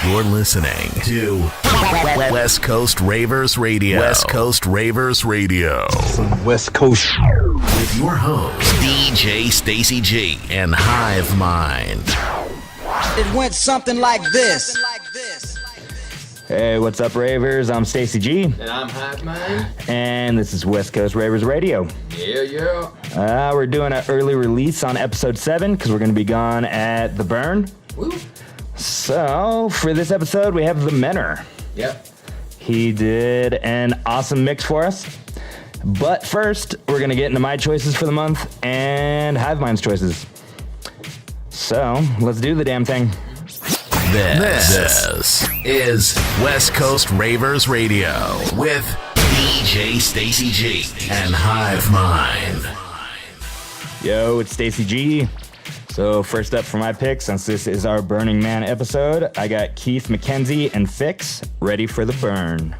You're listening to West Coast Ravers Radio. West Coast Ravers Radio. From West Coast. With your hosts, DJ Stacy G and Hive Mind. It went something like this. Hey, what's up, Ravers? I'm Stacy G. And I'm Hive Mind. And this is West Coast Ravers Radio. Yeah. We're doing an early release on episode 7 because we're going to be gone at the Burn. Woo. So, for this episode, we have the Menor. Yep. He did an awesome mix for us. But first, we're going to get into my choices for the month and Hive Mind's choices. So, let's do the damn thing. This is West Coast Ravers Radio with DJ Stacy G and Hive Mind. Yo, it's Stacy G. So first up for my pick, since this is our Burning Man episode, I got Keith, MacKenzie, and Fixx ready for the burn.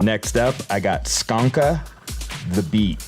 Next up, I got Skonka, The Beat.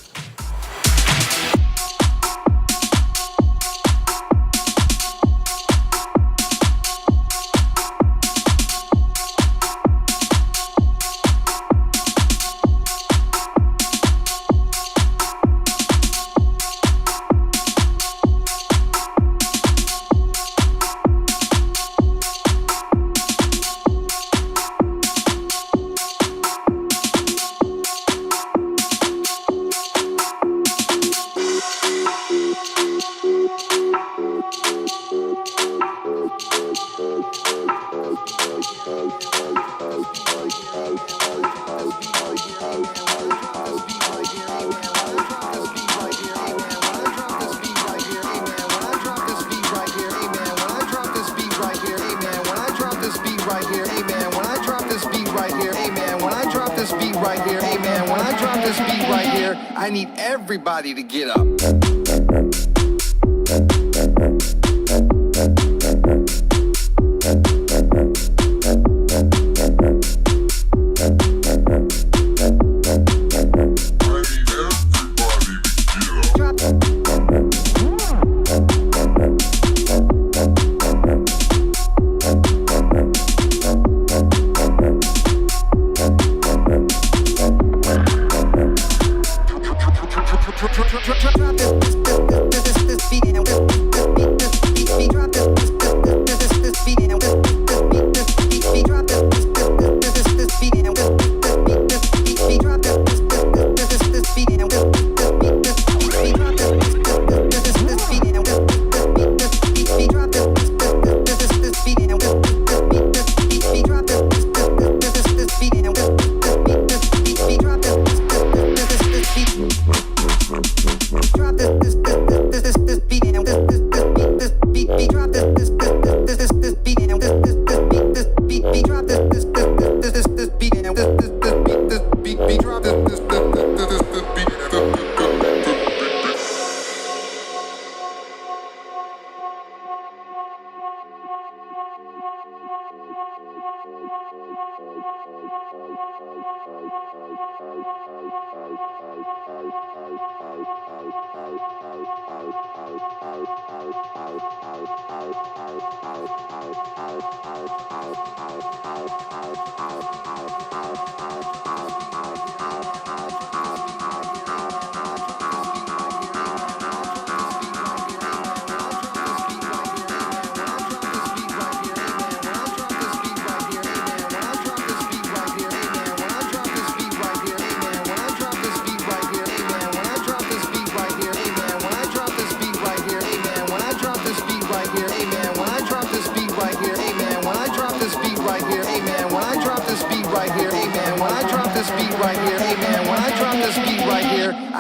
right here, hey man, when I drop this beat right here, hey man, when I drop this beat right here, I need everybody to get up.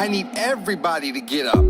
I need everybody to get up.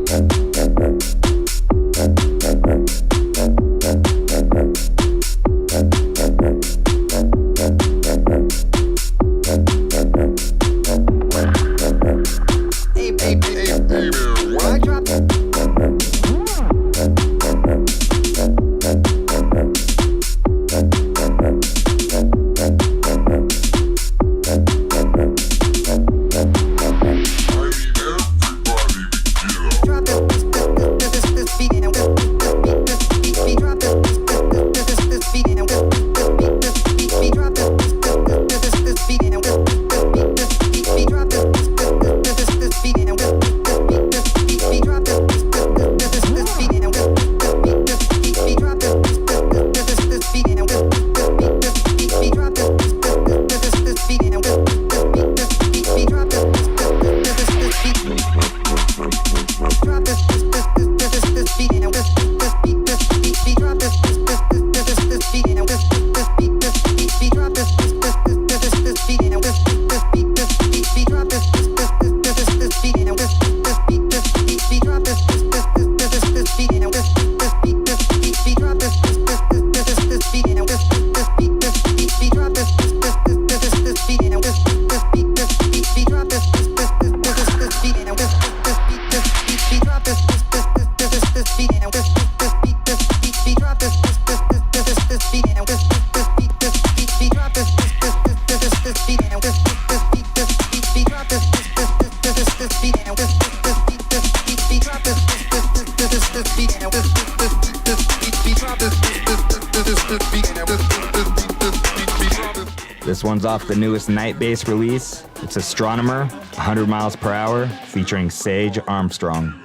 This one's off the newest Night Bass release. It's Astronomar, 100 miles per hour, featuring Sage Armstrong.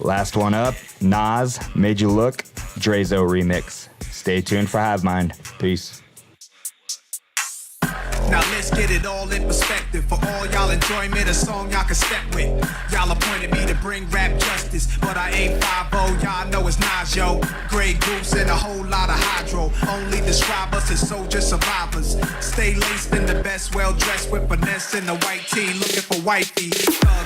Last one up, Nas, Made You Look, Drezo remix. Stay tuned for Hive Mind. Peace. Now let's get it all in perspective. For all y'all enjoyment, a song y'all can step with. Y'all appointed me to bring rap justice, but I ain't 5-0, y'all know it's Nas, yo. Grey Goose and a whole lot of hydro. Only describe us as soldier survivors. Stay laced in the best, well dressed with finesse in the white tee, looking for wifey.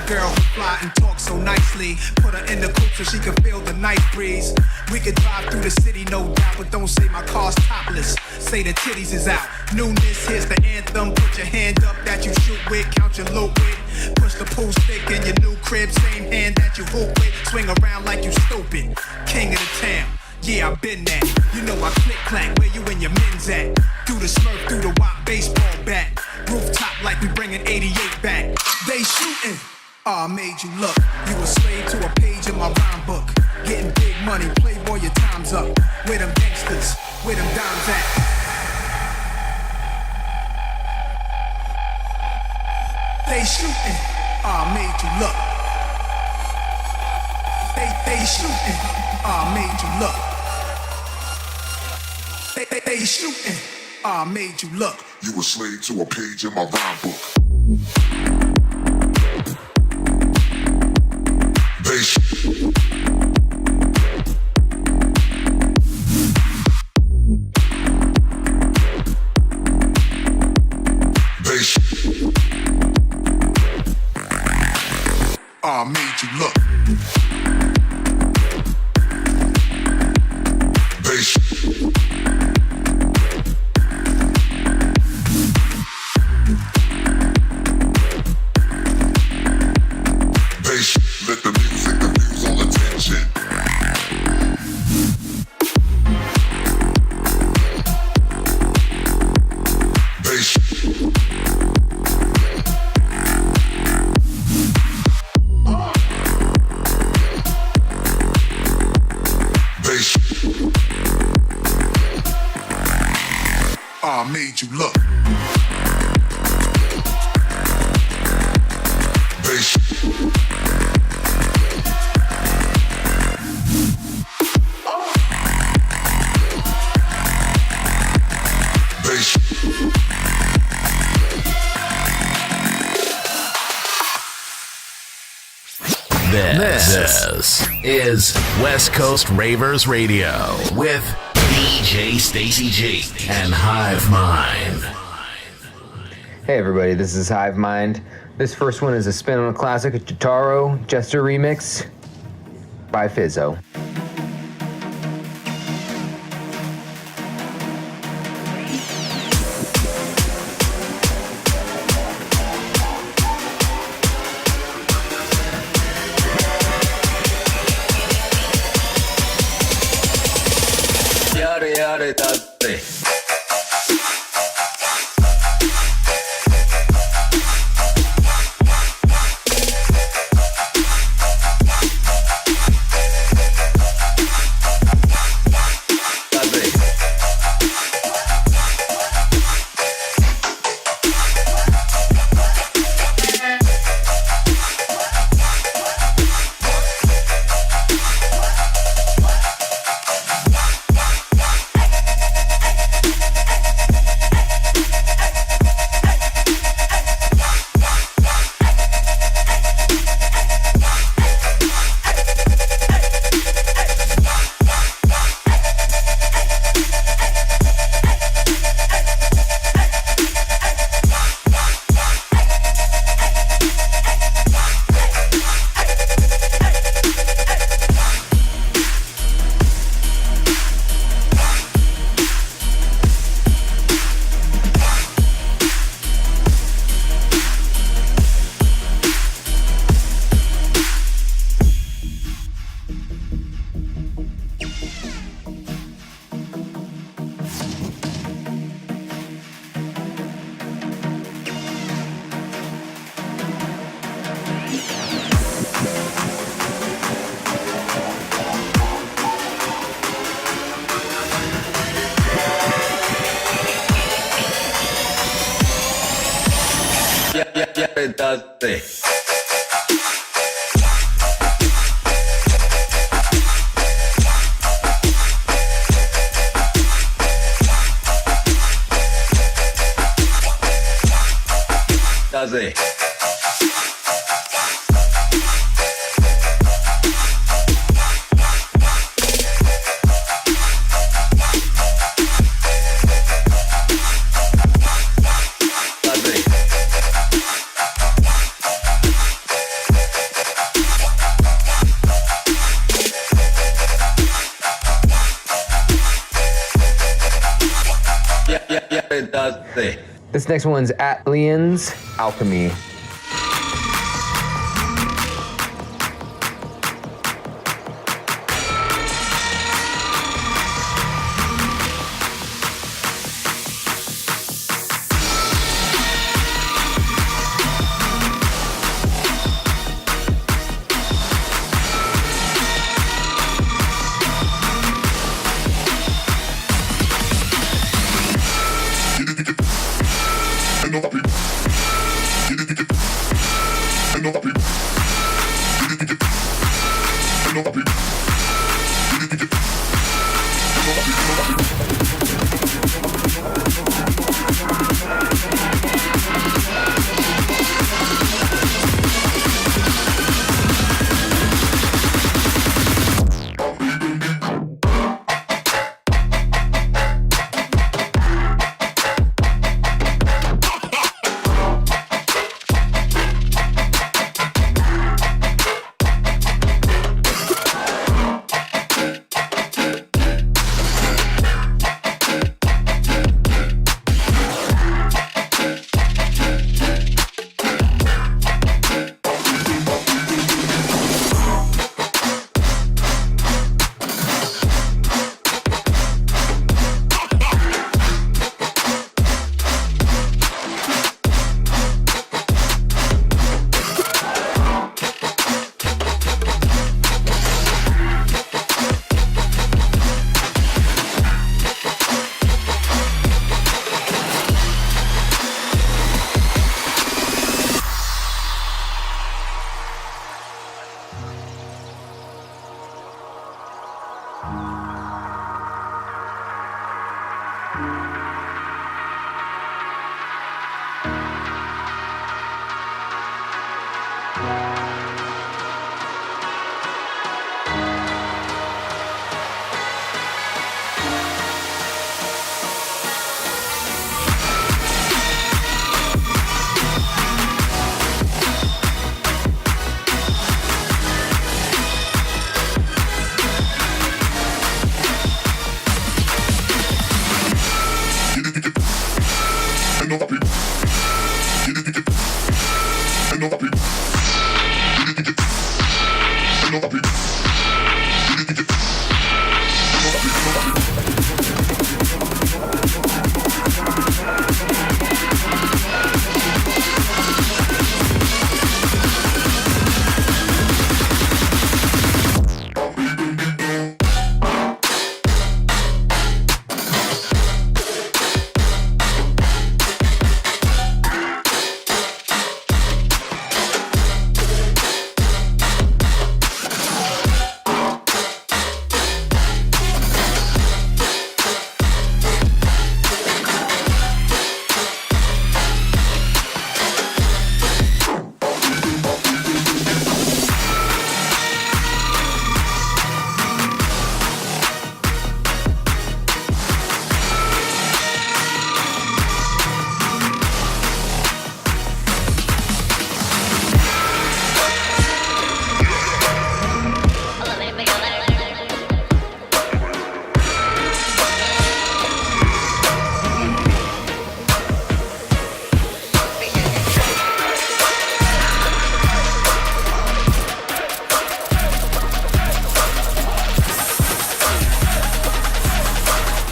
Girl who fly and talk so nicely. Put her in the coupe so she can feel the night breeze. We could drive through the city, no doubt, but don't say my car's topless. Say the titties is out. Newness, here's the anthem. Put your hand up that you shoot with, count your loot with. Push the pool stick in your new crib, same hand that you hoop with. Swing around like you stupid. King of the town, yeah, I've been that. You know I click clack, where you and your men's at? Through the smurf, through the wop, baseball bat. Rooftop like we bringing 88 back. They shooting. I made you look. You a slave to a page in my rhyme book. Getting big money, playboy, your time's up. Where them gangsters, where them dimes at? They shooting, I made you look. They shooting, I made you look. They shooting, I made you look. You a slave to a page in my rhyme book. They I made you look. Let the music diffuse all attention. I made you look. This is West Coast Ravers Radio with DJ Stacy G and Hive Mind. Hey everybody, this is Hive Mind. This first one is a spin on a classic, a Jotaro Jester remix by Phiso. REZZ. This next one's ATLiens, Alchemy.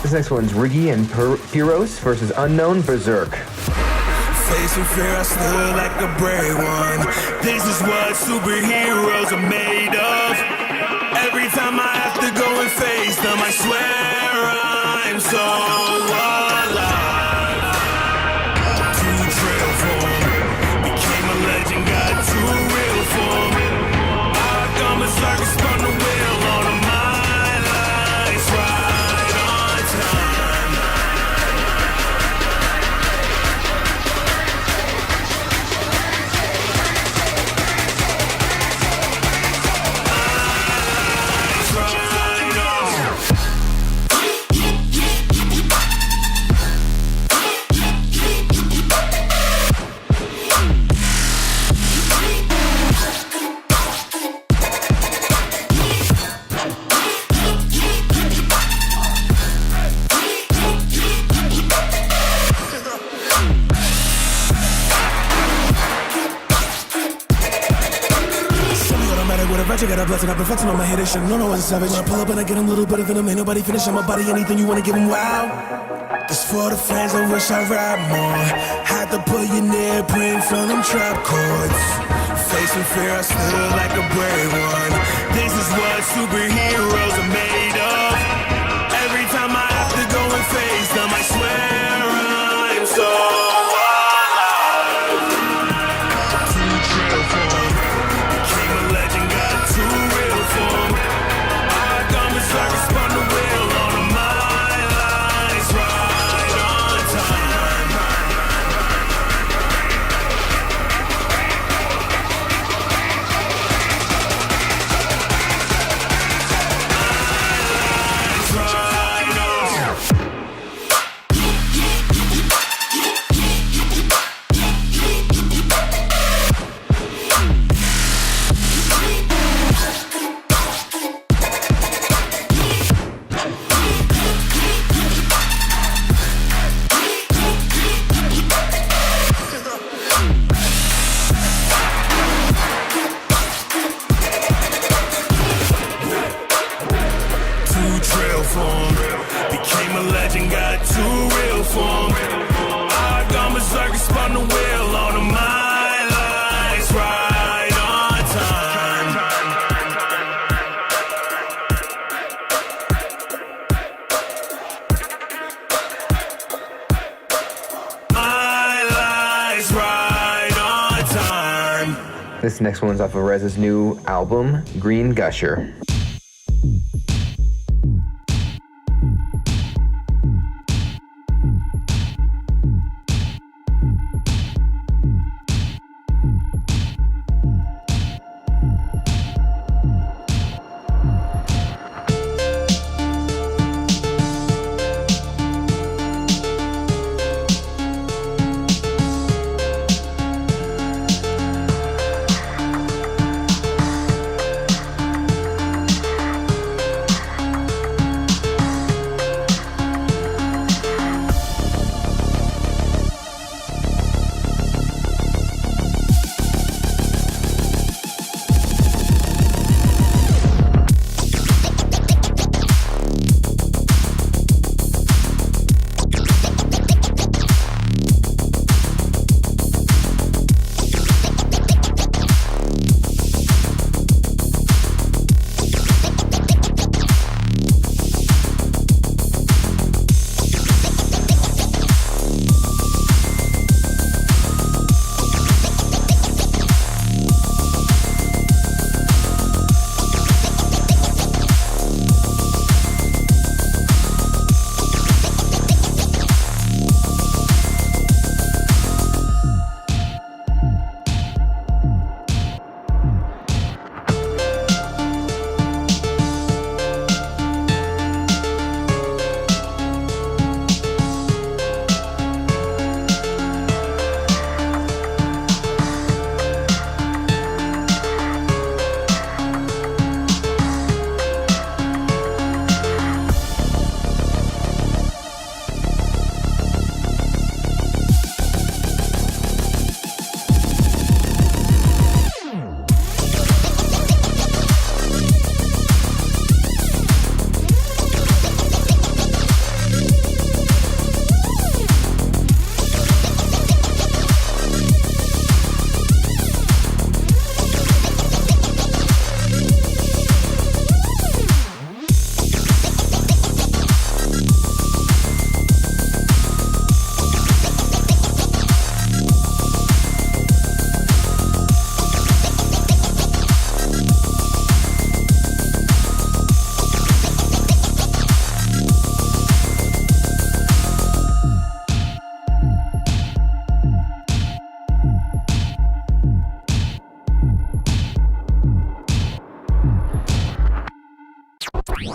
This next one's Riggi and Piros versus Unknown Berserk. Facing fear, I stood like a brave one. This is what superheroes are made of. Every time I have to go and face them, I swear I'm so alive. Too trail form, became a legend, got too real for me. I come a circus, spun the wheel on a my life's right on time. with a ratchet, got a blessing, I've been flexing on my head, and shit, no, no, it's a savage. When I pull up and I get him a little bit of venom, ain't nobody finishing my body, anything you wanna give him, wow. This for the fans, I wish I rap more. Had to put your near print from them trap chords. Facing fear, I stood like a brave one. This is what superheroes are made of. Every time I have to go and face them, I swear I'm so alive. Too trail form, became a legend, got too real form. I got Berserk, spun the wheel on my lines, right on time. Became a legend, got too real form. I got Berserk, spun the wheel on my lines, right on time. My lines, right on time. This next one's off of REZZ's new album, Green Gusher.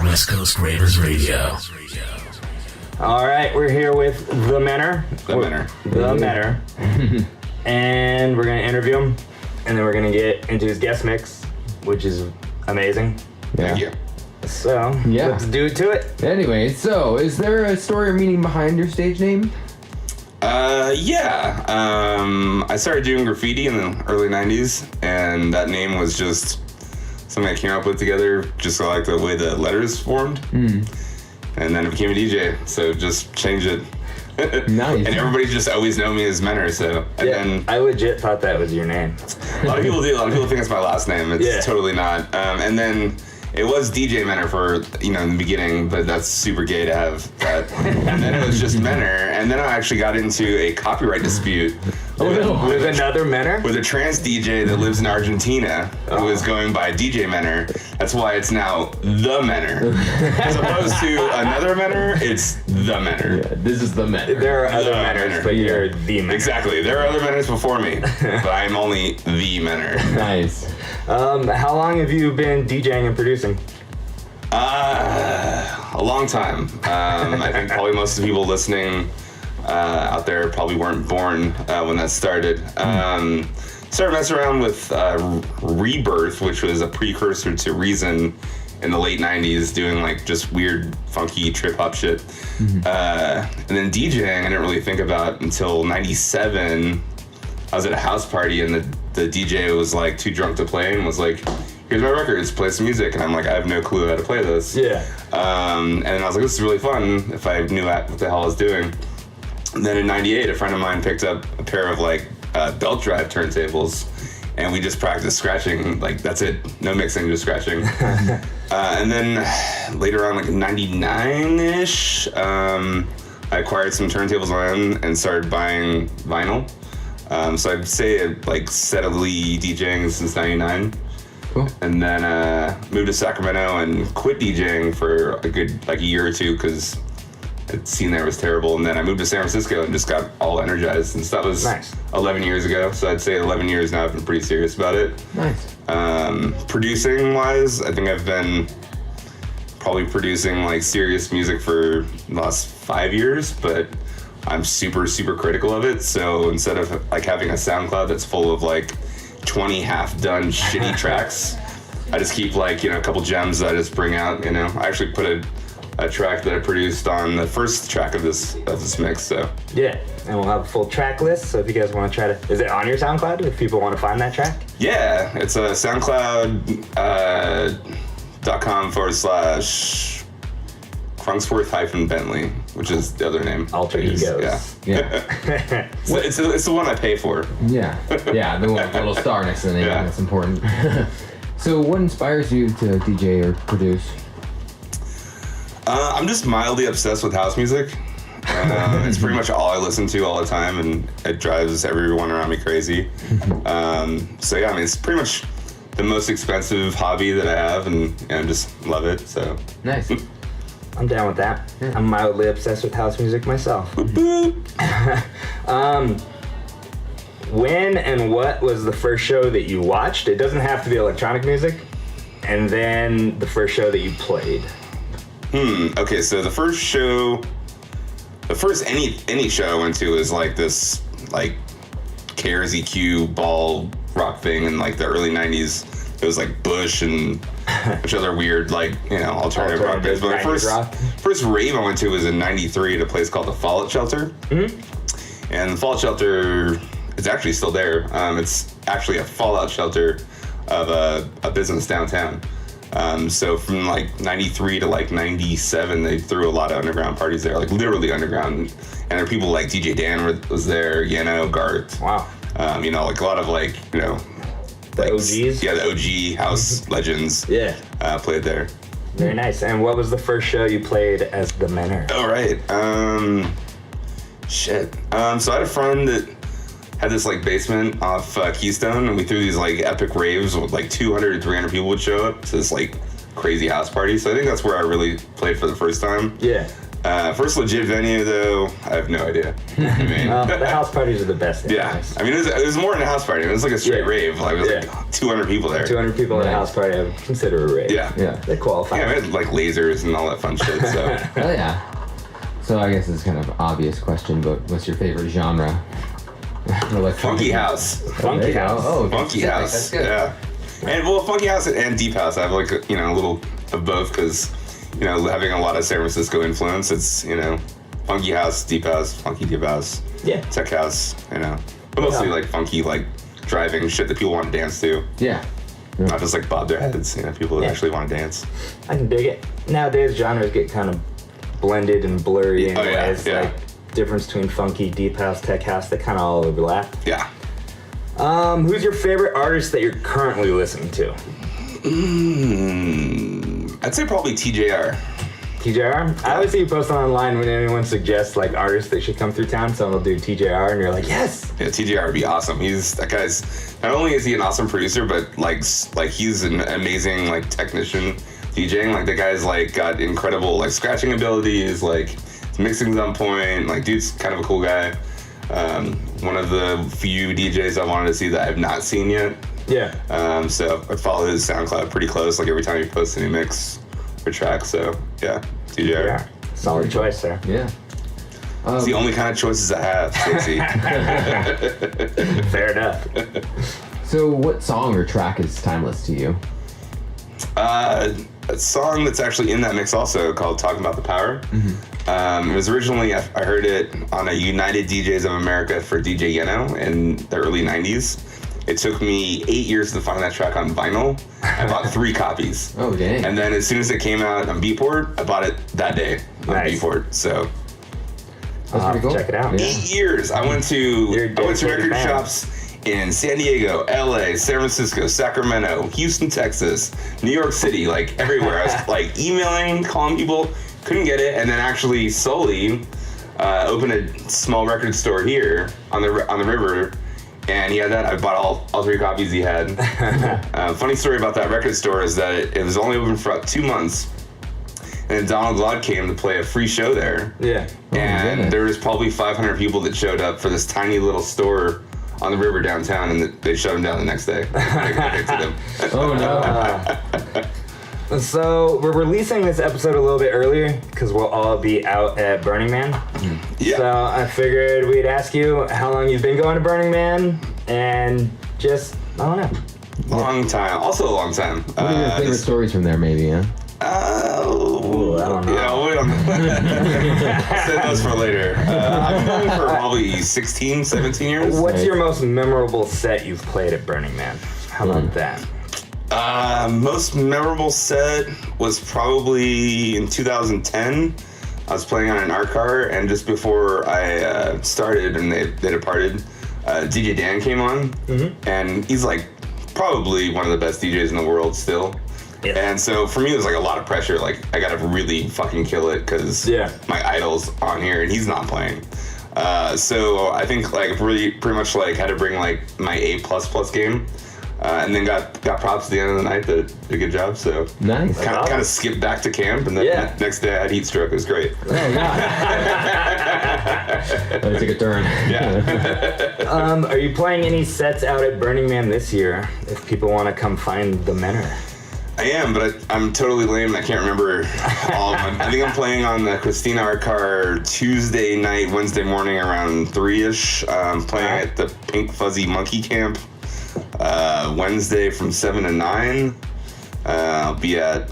West Coast Ravers Radio. All right, we're here with the Menor. And we're going to interview him, and then we're going to get into his guest mix, which is amazing. Yeah. So, let's do to it. Anyway, so is there a story or meaning behind your stage name? I started doing graffiti in the early 90s, and that name was just something I came up with together, just like the way the letters formed. And then it became a DJ, so just change it. Nice. And everybody just always know me as Menor, so. And then I legit thought that was your name. a lot of people do. A lot of people think it's my last name. It's totally not. And then it was DJ Menor for, in the beginning, but that's super gay to have that. And then it was just Menor, and then I actually got into a copyright dispute. With another Menor? With a trans DJ that lives in Argentina who is going by DJ Menor. That's why it's now the Menor. As opposed to another Menor, it's the Menor. Yeah, this is the Menor. There are other Menors, but you're the Menor. Exactly. There are other Menors before me, but I'm only the Menor. Nice. How long have you been DJing and producing? A long time. I think probably most of the people listening out there probably weren't born when that started. Started messing around with Rebirth, which was a precursor to Reason in the late 90s, doing like just weird, funky trip-hop shit. And then DJing, I didn't really think about until 97. I was at a house party and the DJ was like too drunk to play and was like, here's my records, play some music. And I'm like, I have no clue how to play this. Yeah. And I was like, this is really fun if I knew what the hell I was doing. And then in 98, a friend of mine picked up a pair of like belt drive turntables and we just practiced scratching. Like, that's it. No mixing, just scratching. And then later on, like 99-ish, I acquired some turntables on my own and started buying vinyl. So I'd say like steadily DJing since 99. Cool. And then moved to Sacramento and quit DJing for a good like a year or two because the scene there was terrible. And then I moved to San Francisco and just got all energized. And so that was 11 years ago. So I'd say 11 years now I've been pretty serious about it. Nice. Producing wise, I think I've been probably producing like serious music for the last 5 years, but I'm super, super critical of it. So instead of like having a SoundCloud that's full of like 20 half-done shitty tracks, I just keep like, a couple gems that I just bring out, I actually put a track that I produced on the first track of this mix, so. Yeah, and we'll have a full track list, so if you guys want to try to, is it on your SoundCloud if people want to find that track? Yeah, it's a SoundCloud.com /Crunksworth-Bentley, which is the other name. Alter egos. Yeah. It's the one I pay for. Yeah, the little star next to the name, that's important. So what inspires you to DJ or produce? I'm just mildly obsessed with house music. It's pretty much all I listen to all the time, and it drives everyone around me crazy. So yeah, it's pretty much the most expensive hobby that I have, and I just love it, so. Nice. I'm down with that. Yeah. I'm mildly obsessed with house music myself. When and what was the first show that you watched? It doesn't have to be electronic music. And then the first show that you played. Okay, so the first any show I went to was like this like KRZQ ball rock thing in like the early 90s. It was like Bush and which other weird like, alternative rock bands. But my first rave I went to was in 93 at a place called the Fallout Shelter. And the Fallout Shelter is actually still there. It's actually a fallout shelter of a business downtown. So from like 93 to like 97, they threw a lot of underground parties there, like literally underground. And there were people like DJ Dan was there, Garth. Wow. Like a lot of like, the like, OGs? Yeah, the OG house legends. Yeah. Played there. Very nice. And what was the first show you played as the Menor? Oh, right. So I had a friend that had this like basement off Keystone, and we threw these like epic raves with like 200 to 300 people would show up to this like crazy house party. So I think that's where I really played for the first time. Yeah. First legit venue though, I have no idea. The house parties are the best. Yeah. It was more than a house party. It was like a straight rave. Like, it was like 200 people there. 200 people at a house party, I would consider a rave. Yeah. They qualify. Yeah, we had like lasers and all that fun shit. So. Oh yeah. So I guess it's kind of an obvious question, but what's your favorite genre? Funky house. Funky house. Oh, funky house. That's good. Yeah. And funky house and deep house. I have like a little of both because having a lot of San Francisco influence. It's funky house, deep house, funky deep house. Yeah. Tech house. But mostly like funky like driving shit that people want to dance to. Yeah. not just like bob their heads. People that actually want to dance. I can dig it. Nowadays, genres get kind of blended and blurry in ways. Like difference between funky, deep house, tech house, they kind of all overlap. Yeah. Who's your favorite artist that you're currently listening to? I'd say probably TJR. TJR? I always see you post online when anyone suggests like artists that should come through town. Someone will do TJR, and you're like, yes. Yeah, TJR would be awesome. That guy's not only is he an awesome producer, but like he's an amazing like technician DJing. Like the guy's like got incredible like scratching abilities. Like his mixing's on point. Like dude's kind of a cool guy. One of the few DJs I wanted to see that I have not seen yet. Yeah. So I follow his SoundCloud pretty close. Like every time he posts a new mix or track. So yeah, TJR. Yeah. Solid choice there. Yeah. It's the only kind of choices I have, Stacy. Fair enough. So what song or track is timeless to you? A song that's actually in that mix also called Talking About the Power. It was originally, I heard it on a United DJs of America for DJ Yeno in the early 90s. It took me 8 years to find that track on vinyl. I bought 3 copies. Oh, dang. And then as soon as it came out on Beatport, I bought it that day on Beatport. So that's pretty cool. Check it out. 8 years. I went to record shops in San Diego, LA, San Francisco, Sacramento, Houston, Texas, New York City, like everywhere. I was like emailing, calling people, couldn't get it, and then actually Sully opened a small record store here on the river, and he had that. I bought all 3 copies he had. Funny story about that record store is that it was only open for 2 months. And Donald Glaude came to play a free show there. Yeah. And there was probably 500 people that showed up for this tiny little store on the river downtown, and they shut him down the next day. Oh, no. So we're releasing this episode a little bit earlier because we'll all be out at Burning Man. Yeah. So I figured we'd ask you how long you've been going to Burning Man, and just, I don't know. Long time. Also a long time. What are your favorite stories from there, maybe, huh? Ooh, I don't know. Yeah, wait on save those for later. I've been going for probably 16, 17 years. What's your most memorable set you've played at Burning Man? How about that? Most memorable set was probably in 2010. I was playing on an art car, and just before I started and they departed, DJ Dan came on, and he's like probably one of the best DJs in the world still. Yeah. And so for me, it was like a lot of pressure. Like I gotta really fucking kill it because my idol's on here and he's not playing. So I think like pretty much like had to bring like my A++ game, and then got props at the end of the night that did a good job. So nice. Kind of skipped back to camp, and then next day I had heat stroke. It was great. Oh god. That took a turn. Yeah. Are you playing any sets out at Burning Man this year? If people want to come find the Menor. I am, but I'm totally lame. I can't remember all of them. I think I'm playing on the Christina Art Car Tuesday night, Wednesday morning around 3-ish. Playing at the Pink Fuzzy Monkey Camp Wednesday from 7 to 9. I'll be at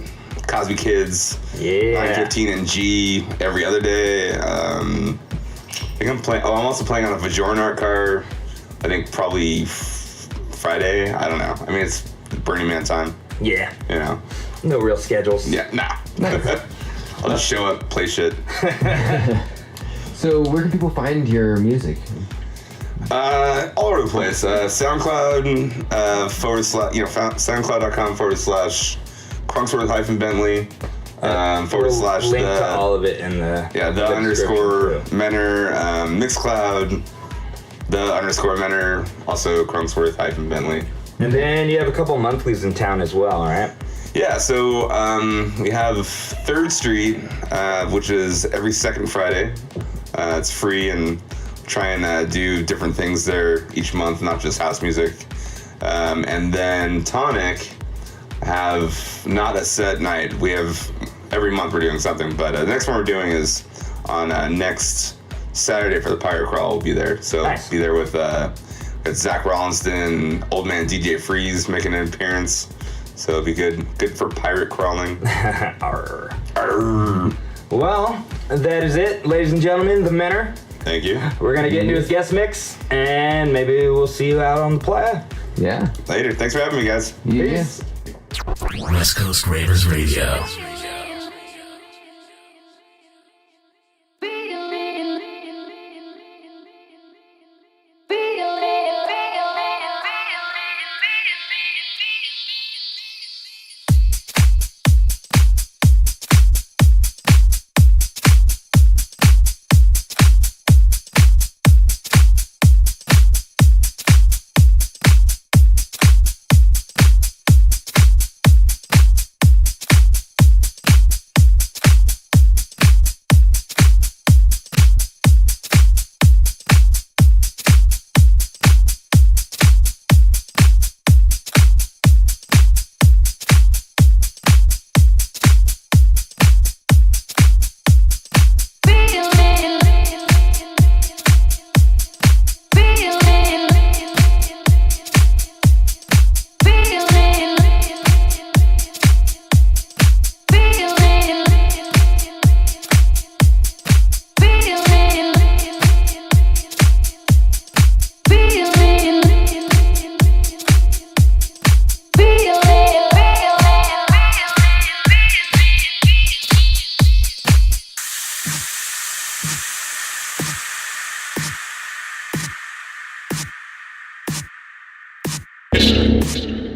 Cosby Kids 9:15 and G every other day. I think I'm playing. I'm also playing on a Vajoran Art Car. I think probably Friday. I don't know. I mean, it's Burning Man time. Yeah. You know. No real schedules. Yeah, nah. I'll just show up, play shit. So where can people find your music? All over the place. SoundCloud SoundCloud.com/Crunksworth-Bentley / link to all of it in the the underscore Menor, Mixcloud, the underscore Menor, also Crunksworth-Bentley. And then you have a couple monthlies in town as well, all right? Yeah, so we have 3rd Street, which is every second Friday. It's free, and try and do different things there each month, not just house music. And then Tonic have not a set night. We have, every month we're doing something, but the next one we're doing is on next Saturday for the Pirate Crawl. We'll be there. So nice. Be there with Zach Rollinston, Old Man DJ Freeze making an appearance. So it'll be good for pirate crawling. Arr. Arr. Well, that is it, ladies and gentlemen, the Menor. Thank you. We're gonna get into his guest mix, and maybe we'll see you out on the playa. Yeah. Later. Thanks for having me, guys. Yeah. West Coast Ravers Radio.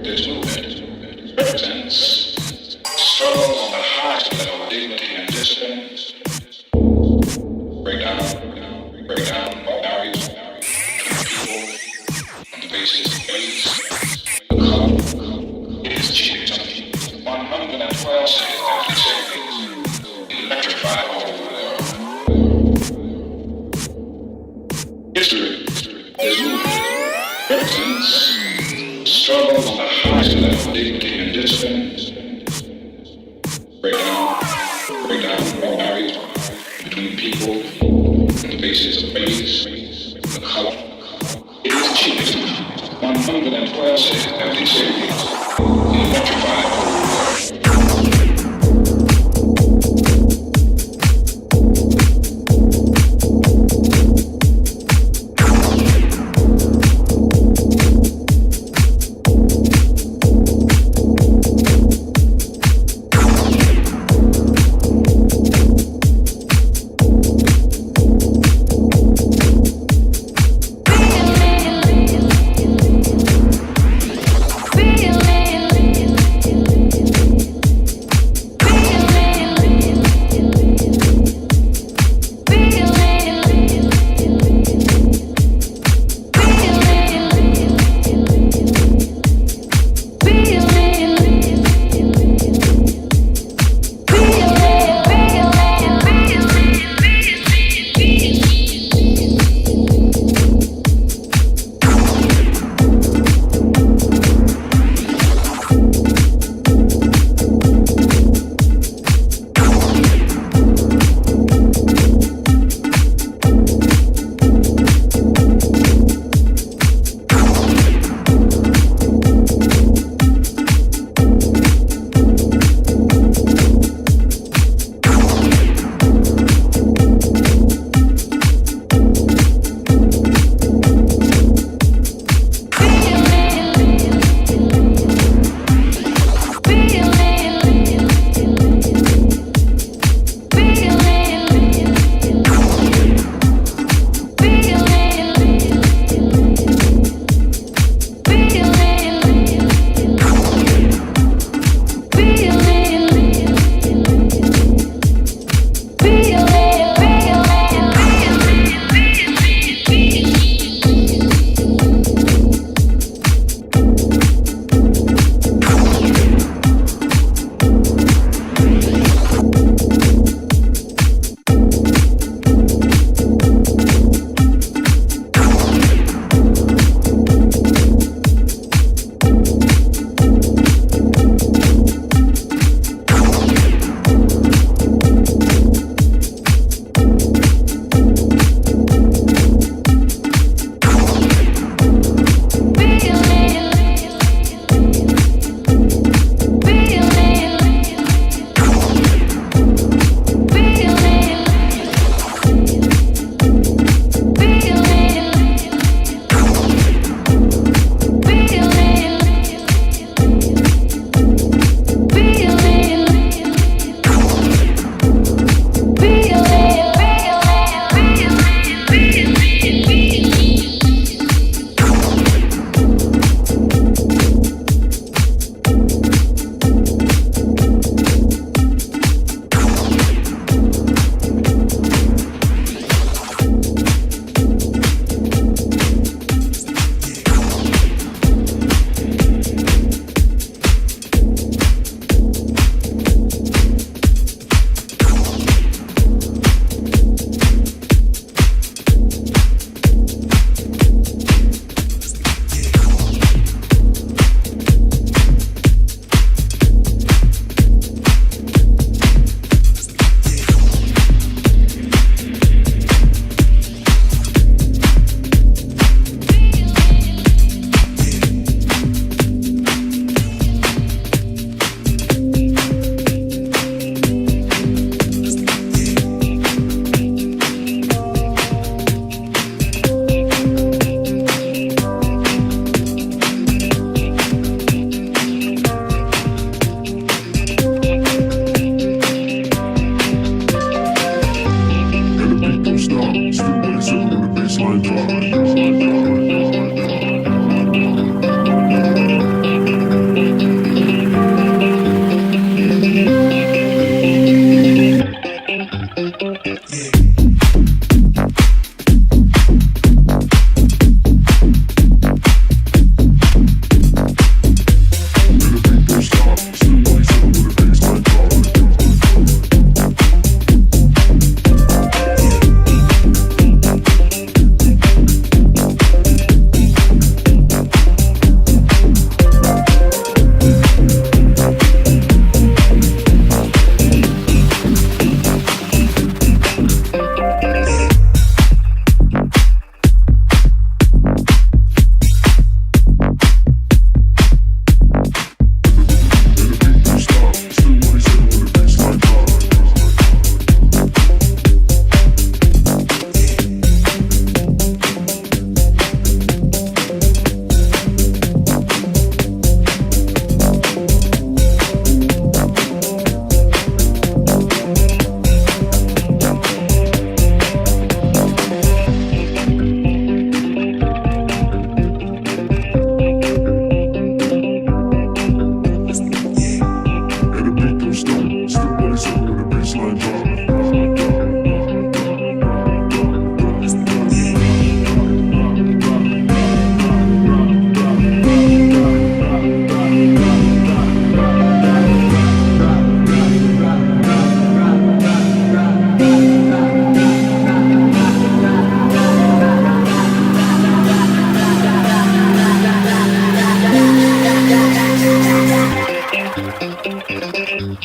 This movement represents struggle on the highest level of dignity and discipline. Break down all barriers between people on the basis of race, color. It is cheating. 112 cities after cities electrify all over the world. History, this movement represents struggle on the highest level of dignity and discipline. Break down all barriers between people on the basis of race, the color. It is achieved. 112 cities have been cities electrified all over the world. Feeling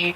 Give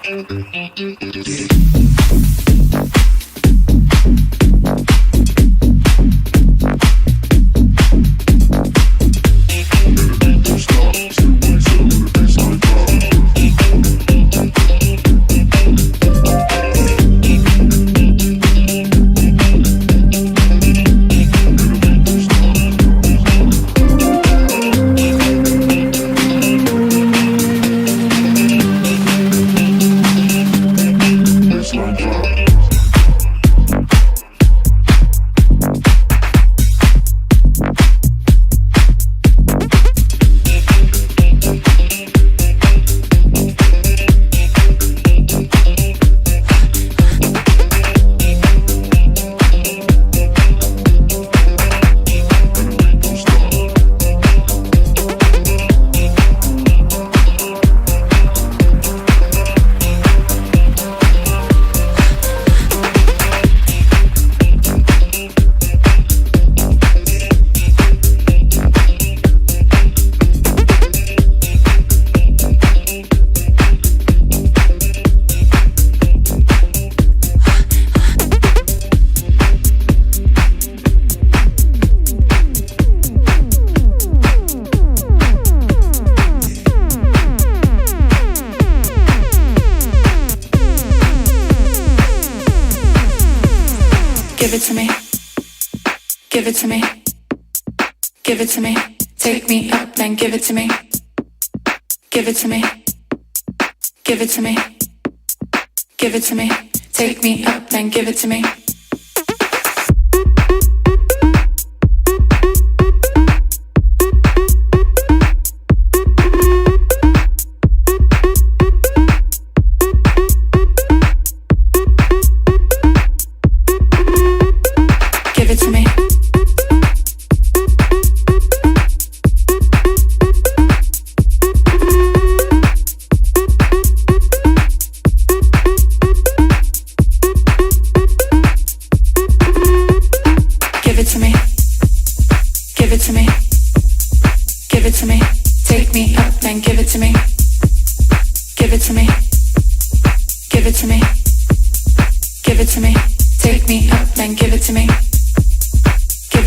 it to me. Give it to me. Give it to me. Take me up and give it to me. Give it to me. Give it to me. Give it to me. Take me up and give it to me. Give it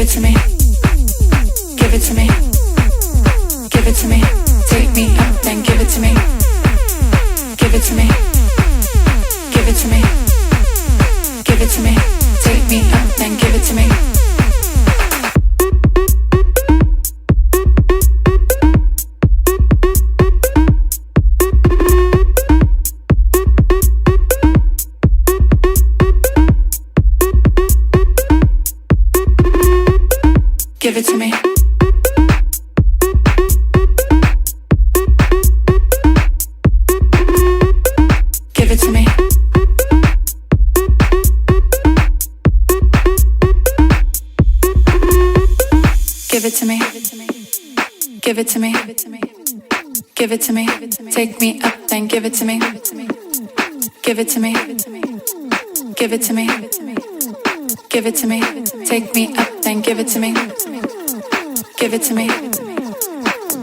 to me. Give it to me. Give it to me. Give it to me. Give it to me. Take me up and give it to me. Give it to me. Give it to me. Give it to me. Take me up and give it to me. Give it to me.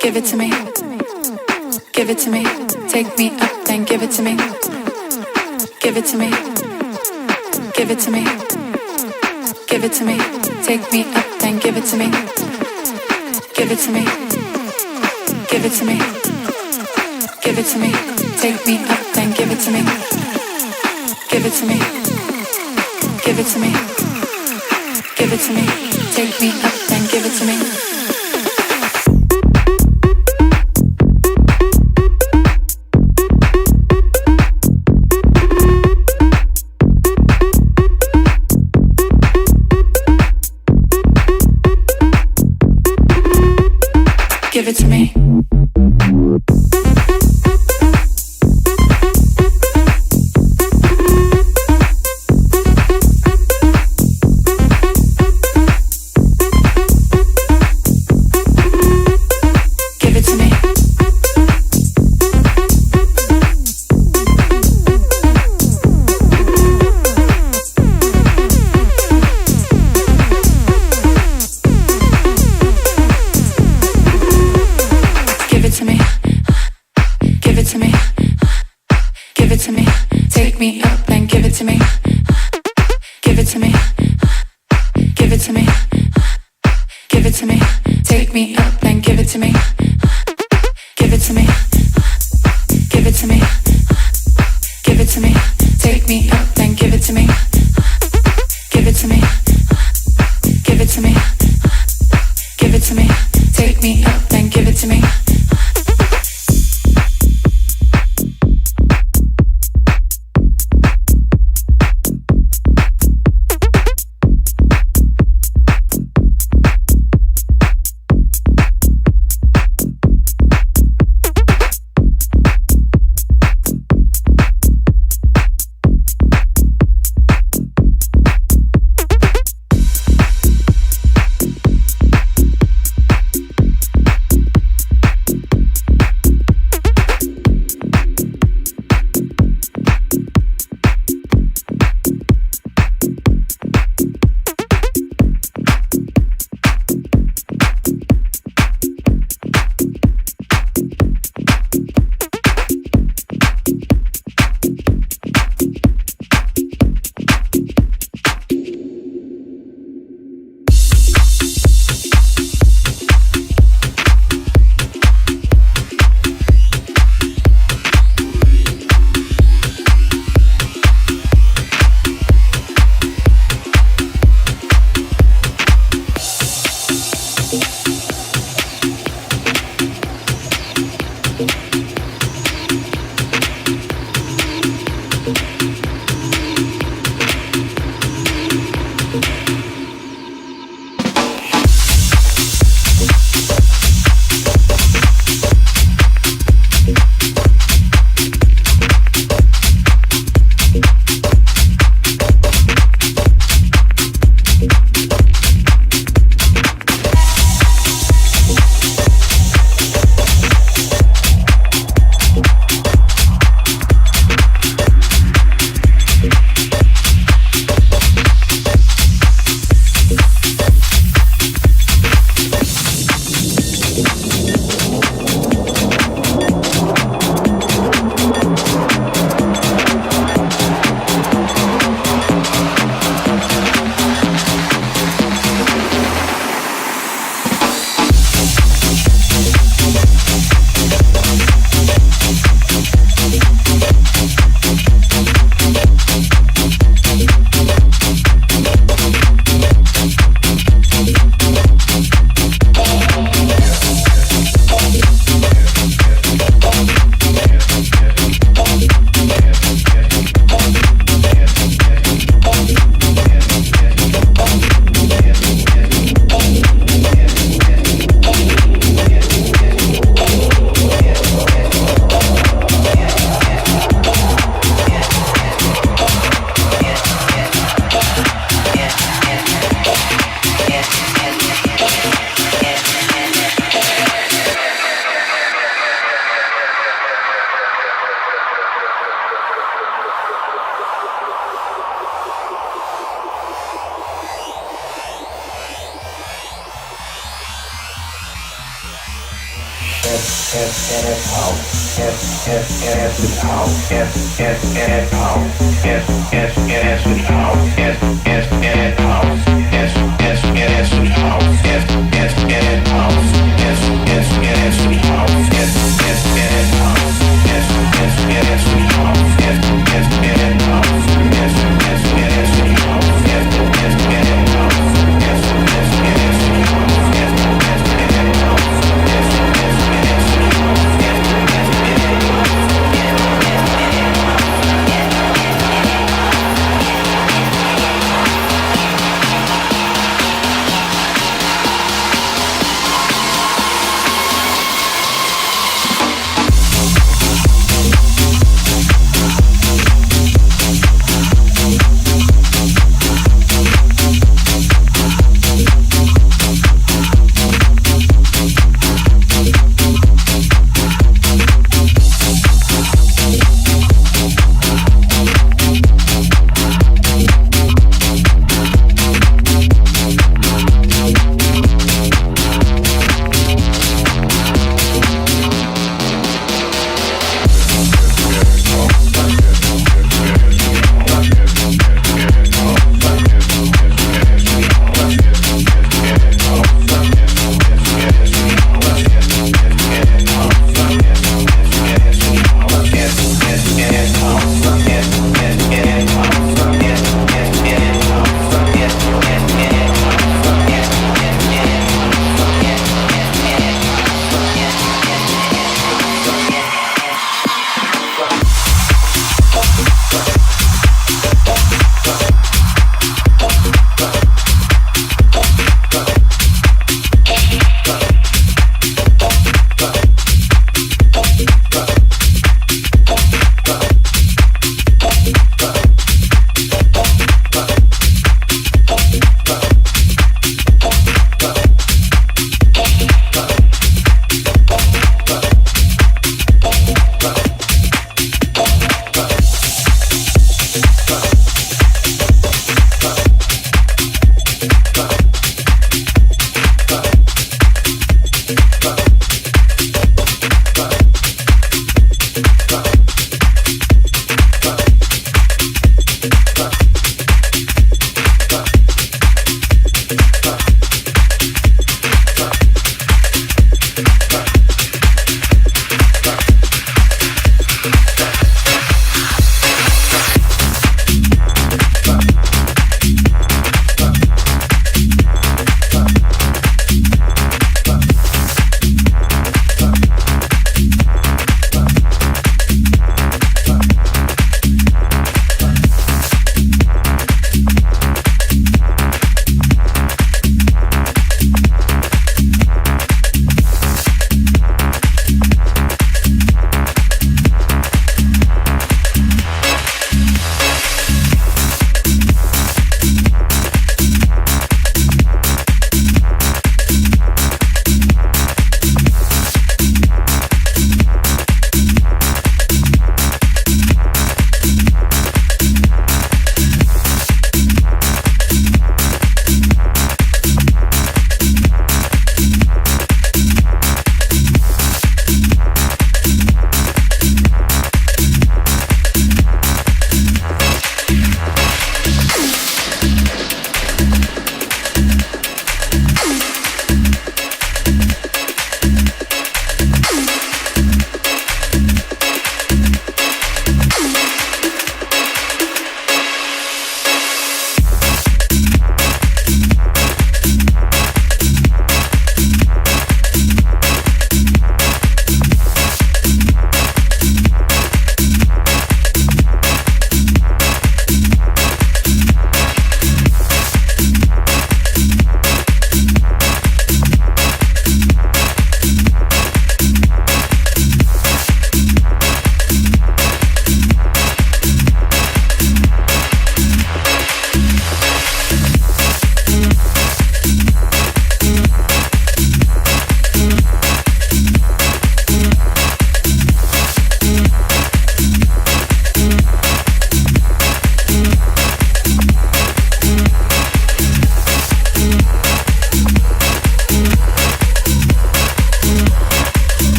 Give it to me. Give it to me. Take me up and give it to me. Give it to me. Give it to me. Give it to me. Take me up and give it to me. Give it to me. Give it to me. Give it to me. Take me up and give it to me. Give it to me. Give it to me. Give it to me. Take me up and give it to me. Give it to me. Give it to me. Take me up and give it to me. Give it to me. Give it to me. Give it to me. Take me up and give it to me. Give it to me. Give it to me. Give it to me. Take me up and give it to me. Give it to me. Give it to me. Give it to me. Take me up and give it to me.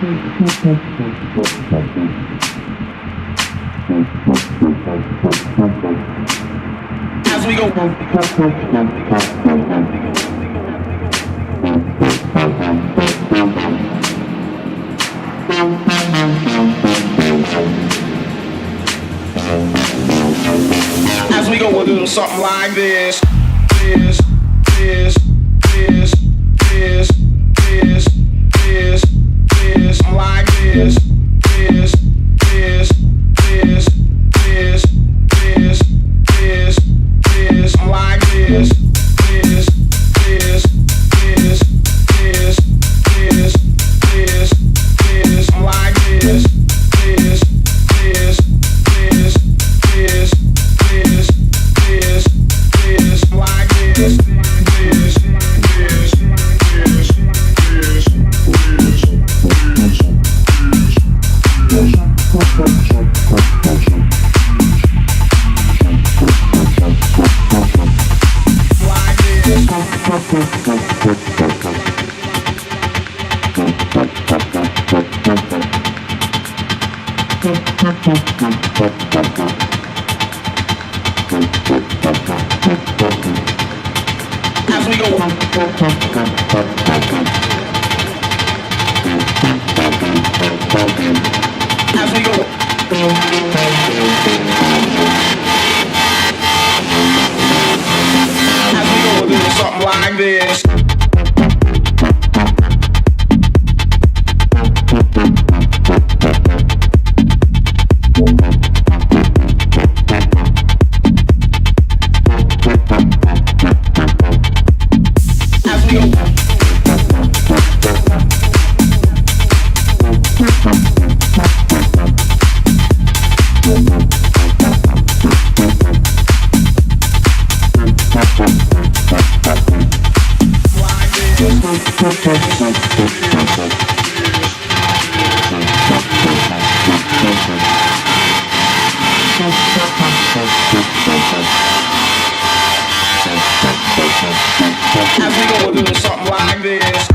As we go. As we go, we'll do something like this. This, this, this, this, this, this, this, like this. This, this, this, this, this, this, this, like this. This, this, this, this, this, this, this, like this. This, this, this, this, this, this, this, like this. This, this, this, this, as we go. As we go. As we go, we'll do something like this. As we go, we'll do something like this.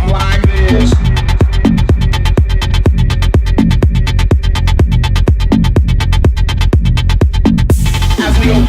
Like this. As we go.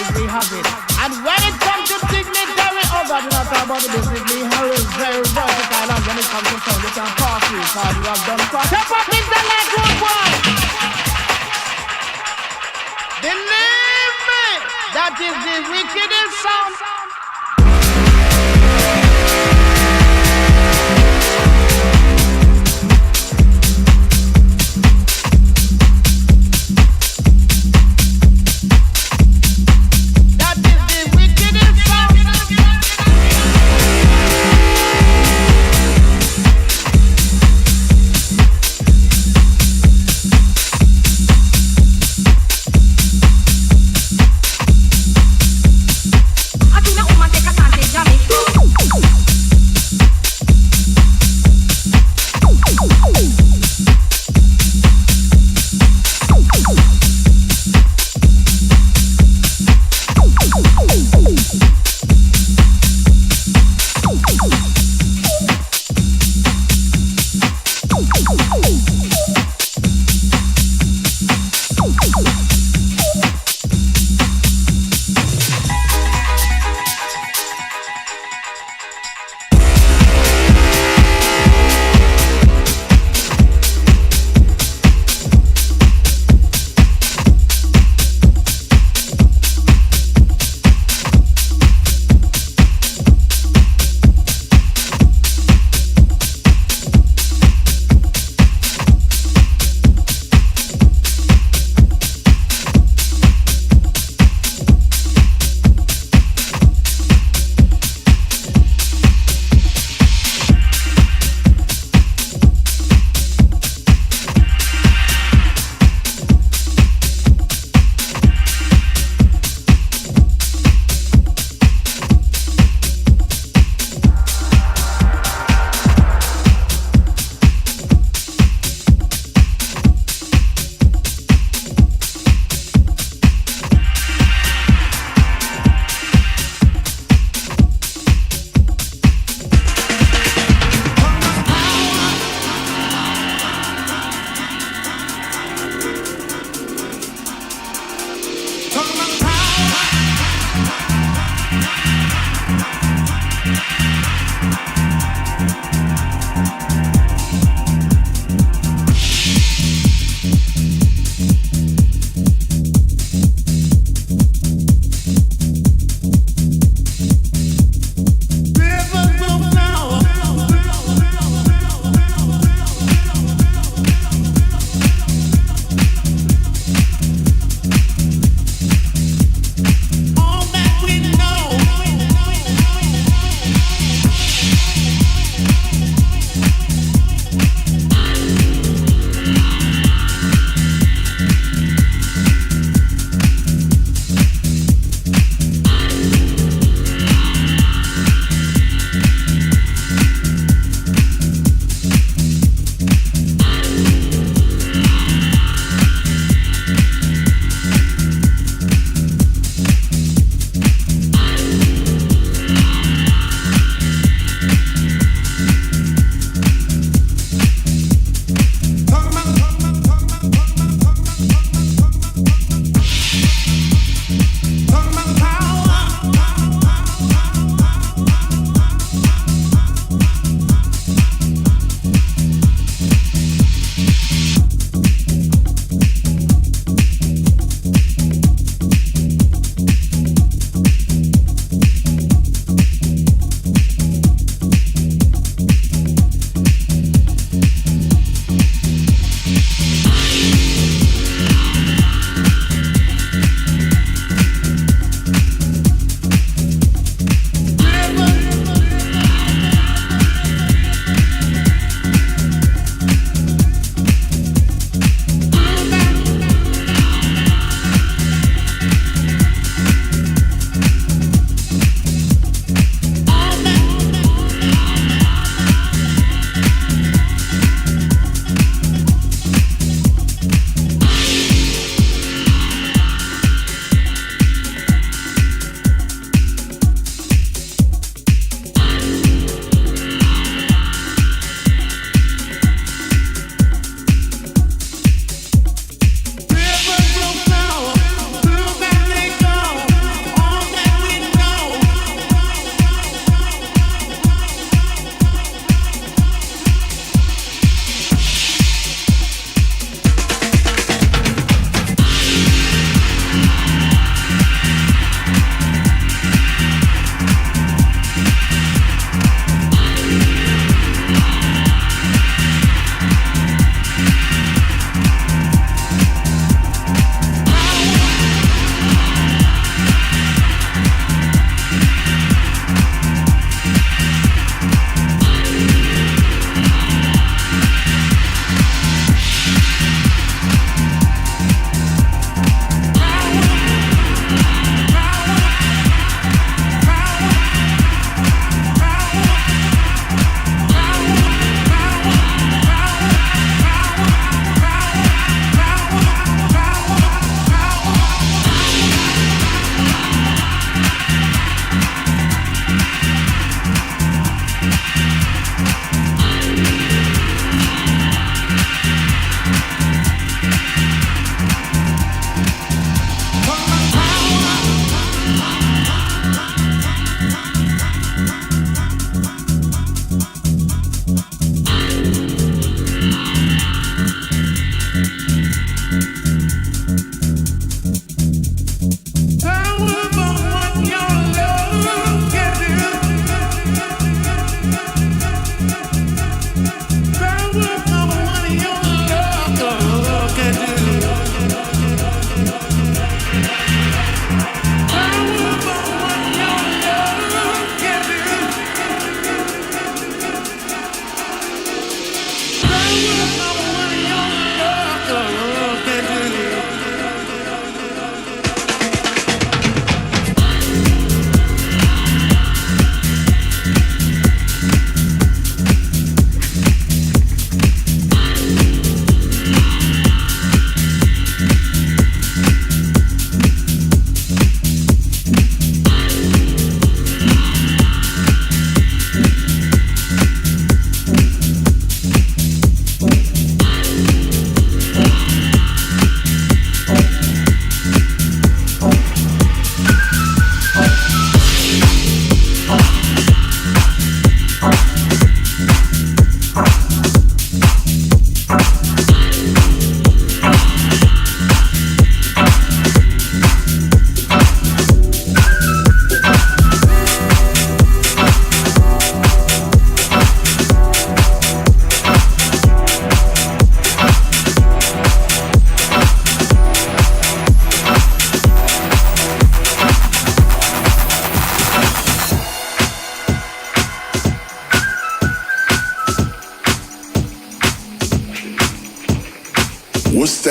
is we have it. And when it comes to dignitary, oh God, we're not talking about the business. We are very versatile, and when it comes to sound, we can pass through. Because we have done for step up in the leg, good boy. Believe me, that is the wickedest sound. I can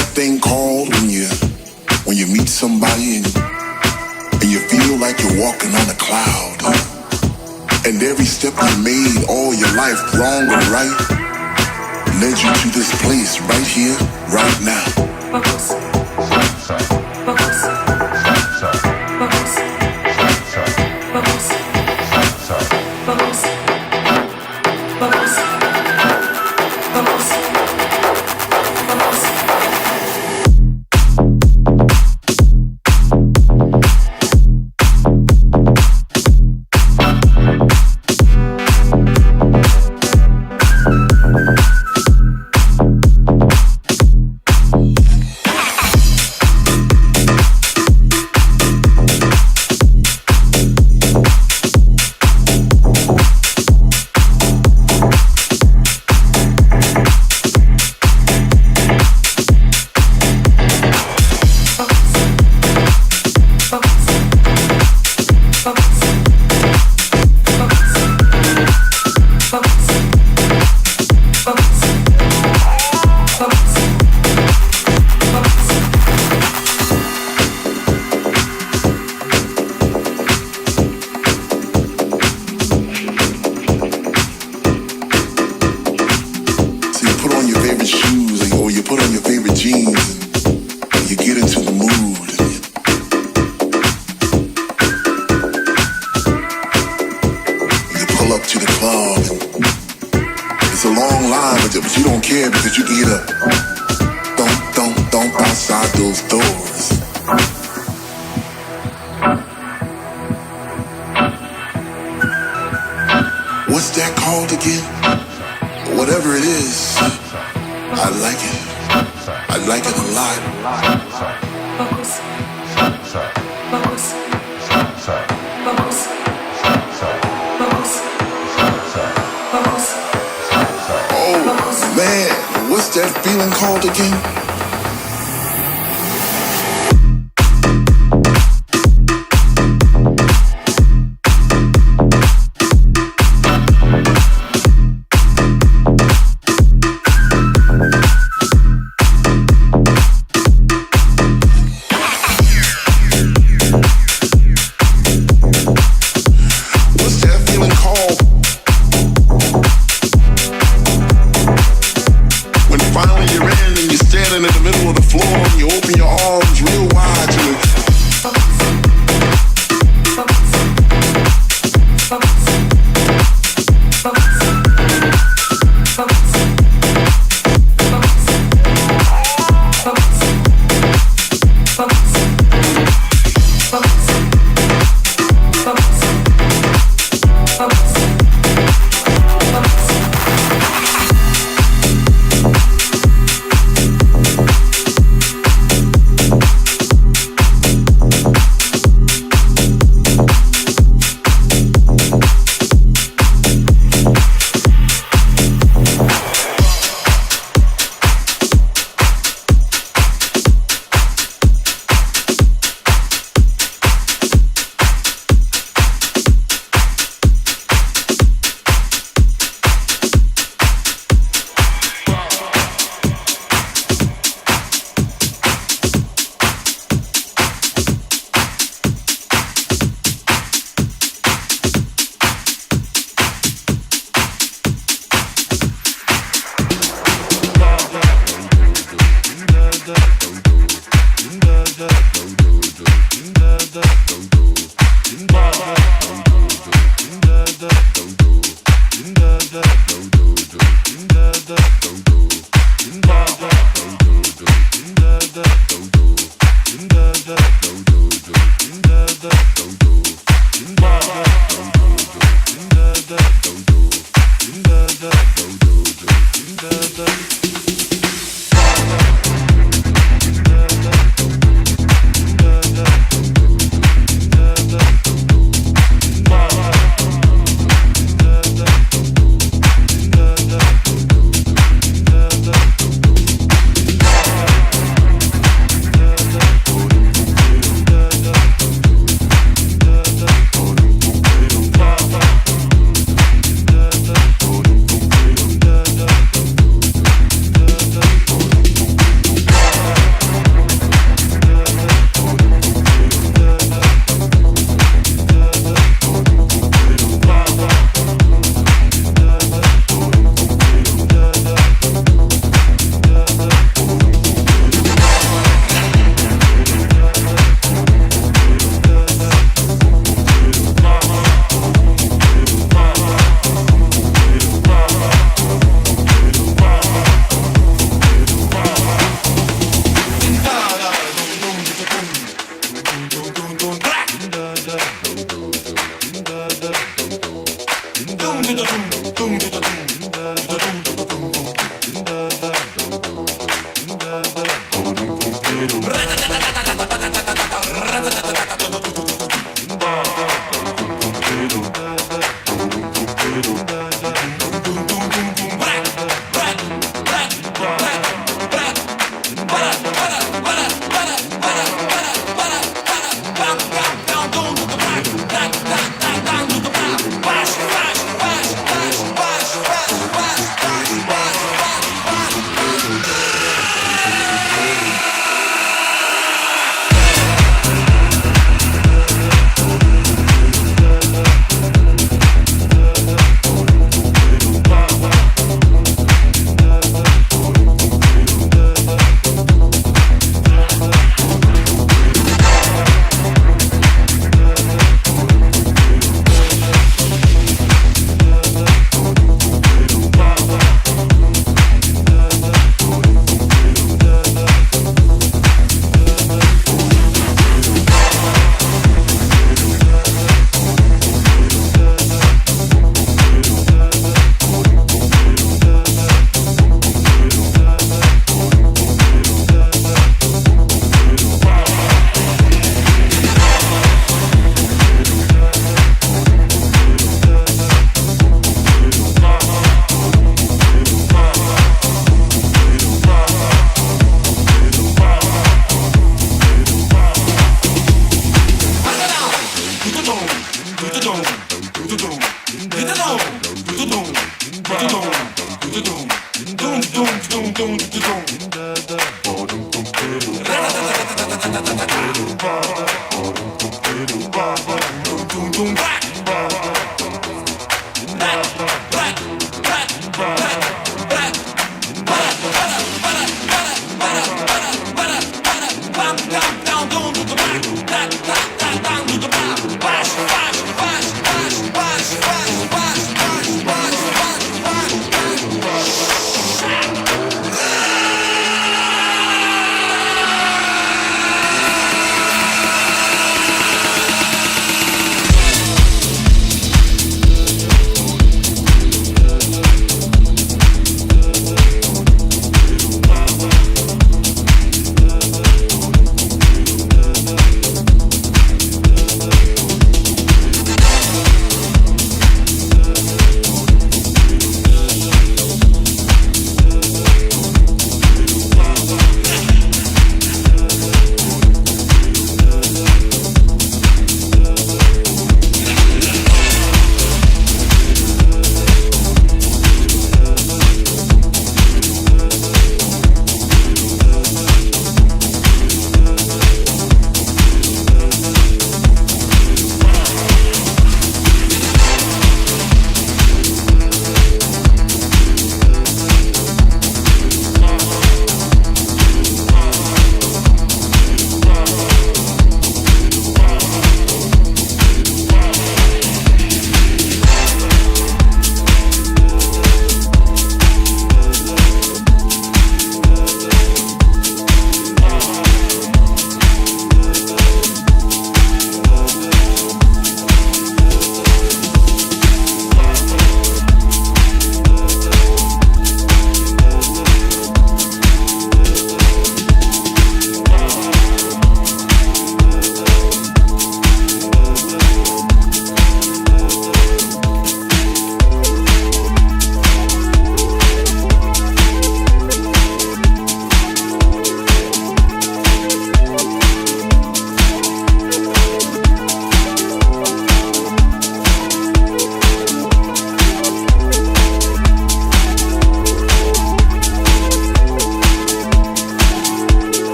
that thing called when you meet somebody and you feel like you're walking on a cloud, and every step you made all your life, wrong or right, led you to this place right here, right now.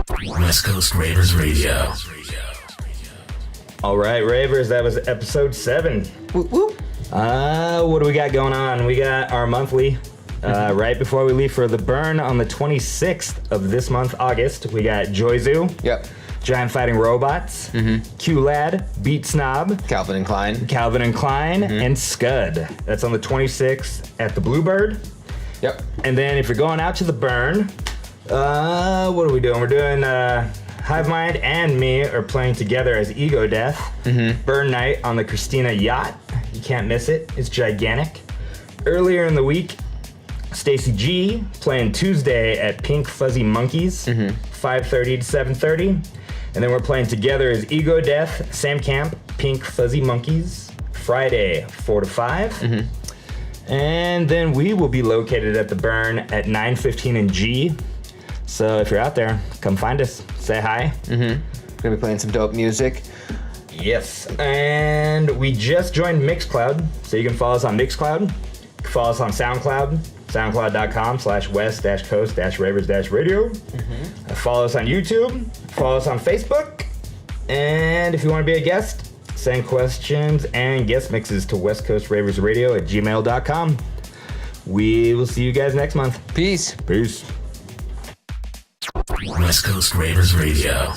West Coast Ravers Radio. All right, Ravers, that was episode 7. What do we got going on? We got our monthly. Right before we leave for the burn on the 26th of this month, August, we got Drezo. Yep. Giant Fighting Robots, Q-Lad, Beat Snob, Calvin and Klein, and Scud. That's on the 26th at the Bluebird. Yep. And then if you're going out to the burn, what are we doing? We're doing Hive Mind and me are playing together as Ego Death. Burn night on the Christina Yacht. You can't miss it. It's gigantic. Earlier in the week, Stacy G playing Tuesday at Pink Fuzzy Monkeys, 5:30 to 7:30. And then we're playing together as Ego Death, Sam Camp, Pink Fuzzy Monkeys, Friday, 4 to 5. And then we will be located at the burn at 9:15 in G. So if you're out there, come find us. Say hi. Gonna be playing some dope music. Yes. And we just joined Mixcloud, so you can follow us on Mixcloud. You can follow us on SoundCloud, soundcloud.com/west-coast-ravers-radio. Follow us on YouTube. Follow us on Facebook. And if you want to be a guest, send questions and guest mixes to westcoastraversradio@gmail.com. We will see you guys next month. Peace. Peace. West Coast Ravers Radio.